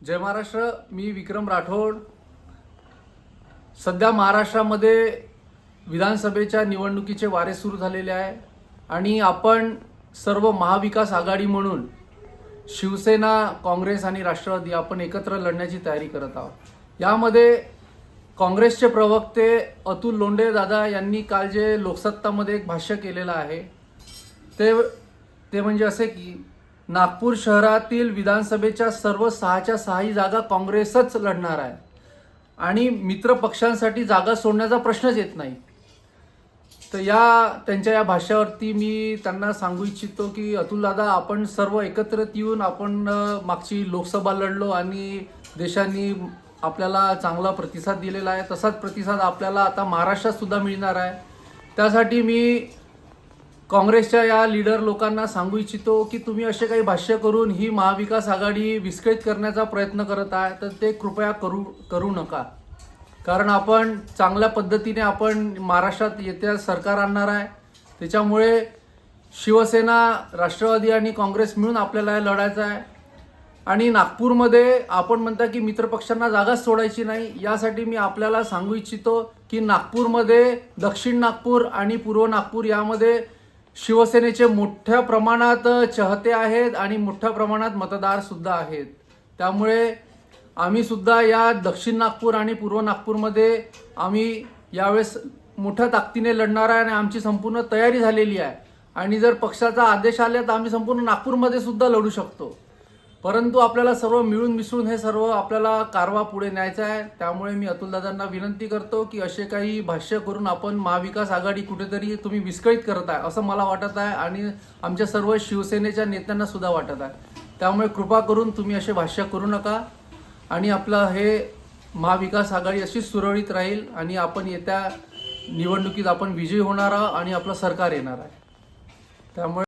जय महाराष्ट्र. मी विक्रम राठोड. सध्या महाराष्ट्रामध्ये विधानसभेच्या निवडणुकीचे वारे सुरू झालेले आहे आणि आपण सर्व महाविकास आघाडी म्हणून शिवसेना, काँग्रेस आणि राष्ट्रवादी आपण एकत्र लढण्याची तयारी करत आहोत. यामध्ये काँग्रेसचे प्रवक्ते अतुल लोंढे दादा यांनी काल जे लोकसत्तामध्ये एक भाष्य केलेलं आहे ते म्हणजे असे की नागपूर शहरातील विधानसभेच्या सर्व 6च्या 6 जागा काँग्रेसच लढणार आहे आणि मित्र पक्षांसाठी जागा सोडण्याचा प्रश्नच येत नाही. तर त्यांच्या या भाष्यावरती मी त्यांना सांगू इच्छितो की अतुल दादा, आपण सर्व एकत्रित येऊन आपण मागची लोकसभा लढलो आणि देशाने आपल्याला चांगला प्रतिसाद दिलेला आहे. तसाच प्रतिसाद आपल्याला आता महाराष्ट्रात सुद्धा मिळणार आहे. त्यासाठी मी काँग्रेसच्या या लीडर लोकांना सांगू इच्छितो की तुम्ही असे काही भाष्य करून ही महाविकास आघाडी विस्कळीत करण्याचा प्रयत्न करत आहे तर ते कृपया करू नका. कारण आपण चांगल्या पद्धतीने आपण महाराष्ट्रात येत्या सरकार आणणार आहे. त्याच्यामुळे शिवसेना, राष्ट्रवादी आणि काँग्रेस मिळून आपल्याला लढायचं आहे. आणि नागपूरमध्ये आपण म्हणता की मित्रपक्षांना जागाच सोडायची नाही. यासाठी मी आपल्याला सांगू इच्छितो की नागपूरमध्ये दक्षिण नागपूर आणि पूर्व नागपूर यामध्ये शिवसेनेचे मोठ्या प्रमाणात चाहते आहेत आणि मोठ्या प्रमाणात मतदार सुद्धा आहेत. त्यामुळे आम्ही सुद्धा या दक्षिण नागपूर आणि पूर्व नागपूरमध्ये आम्ही यावेळेस मोठ्या ताकदीने लढणार आहे आणि आमची संपूर्ण तयारी झालेली आहे. आणि जर पक्षाचा आदेश आला तर आम्ही संपूर्ण नागपूरमध्ये सुद्धा लढू शकतो. परंतु आपल्याला सर्व मिळून मिसळून हे सर्व आपल्याला कारवा पुढे न्यायचा आहे. त्यामुळे मी अतुलदादांना विनंती करतो की असे काही भाष्य करून आपण महाविकास आघाडी कुठेतरी तुम्ही विस्कळीत करत आहे असं मला वाटत आहे आणि आमच्या सर्व शिवसेनेच्या नेत्यांना सुद्धा वाटत आहे. त्यामुळे कृपा करून तुम्ही असे भाष्य करू नका आणि आपलं हे महाविकास आघाडी अशीच सुरळीत राहील आणि आपण येत्या निवडणुकीत आपण विजयी होणार आहोत आणि आपलं सरकार येणार आहे. त्यामुळे